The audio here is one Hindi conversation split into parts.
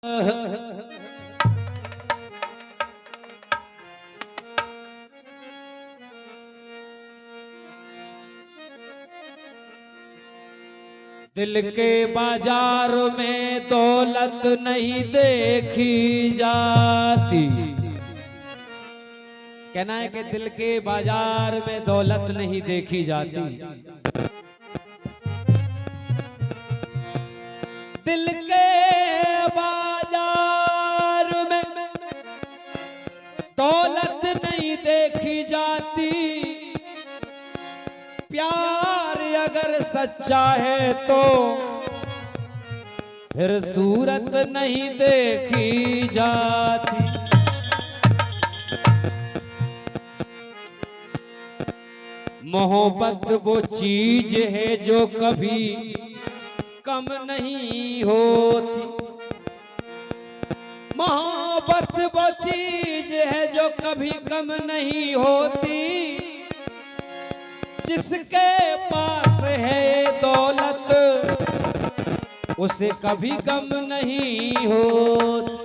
दिल के बाजार में दौलत नहीं देखी जाती। कहना है कि दिल के बाजार में दौलत नहीं देखी जाती। दिल के बाजार में दौलत नहीं देखी जाती। प्यार अगर सच्चा है तो फिर सूरत नहीं देखी जाती। मोहब्बत वो चीज है जो कभी कम नहीं होती। मोहब्बत वो चीज है जो कभी कम नहीं होती। जिसके पास है दौलत उसे कभी गम नहीं होता।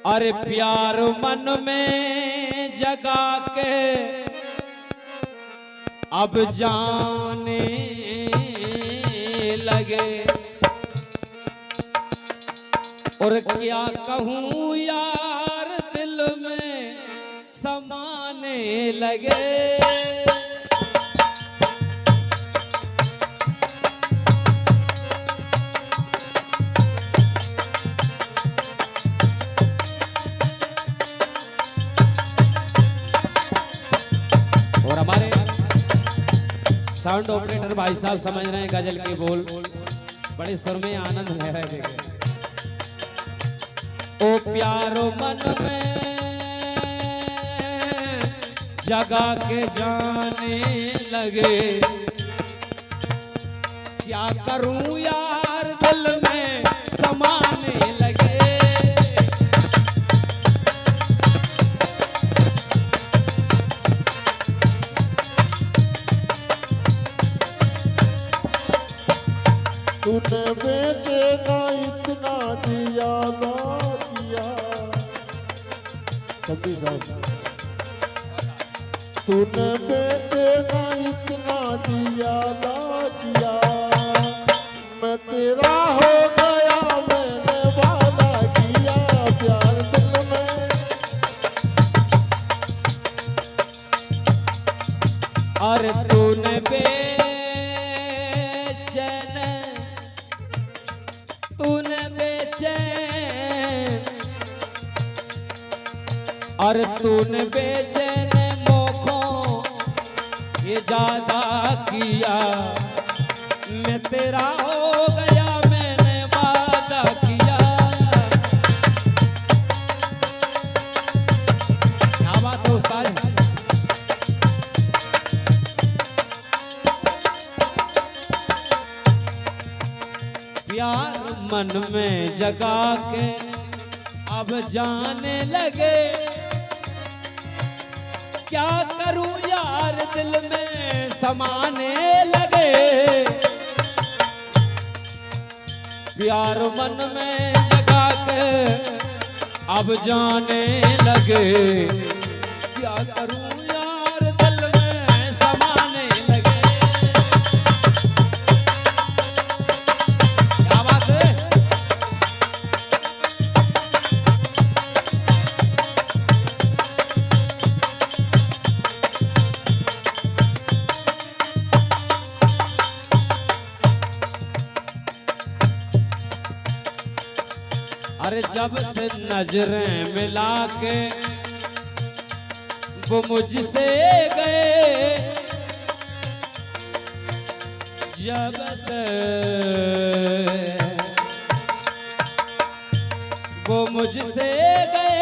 अरे प्यार मन में जगा के अब जाने लगे। और क्या कहूँ यार दिल में समाने लगे। और हमारे साउंड ऑपरेटर भाई साहब समझ रहे हैं गजल के बोल, बड़े सुर में आनंद ले रहे थे। ओ प्यारो मन में जगा के जाने लगे। क्या करूं यार दिल में समाने लगे। तूने बेचे ना इतना दिया ना दिया। सभी साहब तूने बेचे ना इतना दिया ना दिया। मैं तेरा हो गया मैंने वादा किया प्यार दिल में। और तूने और तूने बेचैन मोखों ये ज्यादा किया। मैं तेरा हो गया मैंने वादा किया। क्या बात है उस्ताद। प्यार मन में जगा के अब जाने लगे। क्या करूं यार दिल में समाने लगे। प्यार मन में जगा के अब जाने लगे। क्या करूं यार दिल में समाने लगे। क्या बात है। अरे जब से नजरें मिला के वो मुझसे गए। जब से वो मुझसे गए।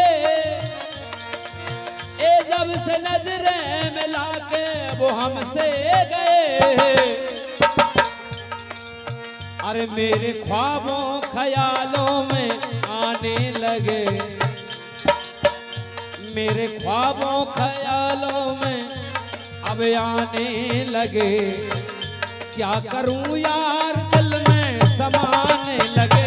जब से नजरें मिला के वो हमसे गए। अरे मेरे ख्वाबों ख्यालों में आने लगे, मेरे ख्वाबों ख्यालों में अब आने लगे। क्या करूं यार दिल में समाने लगे।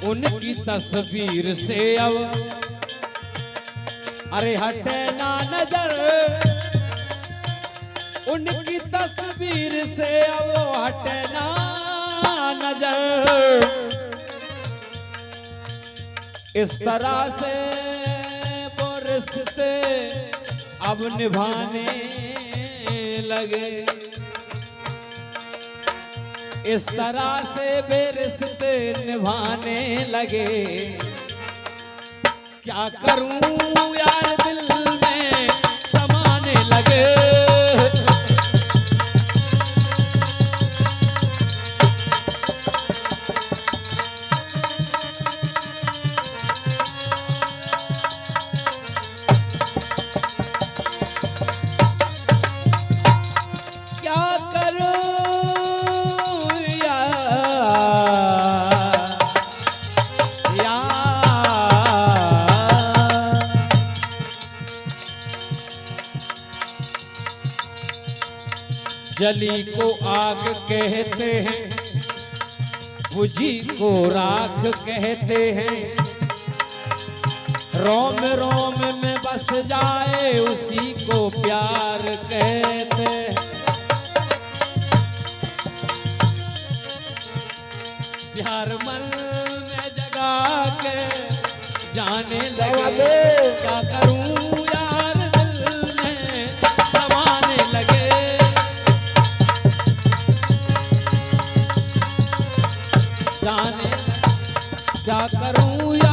उनकी तस्वीर से अब अरे हटे ना नजर, उनकी तस्वीर से अब हटे ना नजर। इस तरह से वो रिश्ते अब निभाने लगे, इस तरह से वे रिश्ते निभाने लगे। क्या करूं यार दिल में समाने लगे। क्या करूं जली को आग कहते हैं, बुझी को राख कहते हैं। रोम रोम में बस जाए उसी को प्यार कहते हैं। प्यार मन में जगा के जाने लगे। क्या करूं यार दिल में समाने लगे। जाने क्या करूं या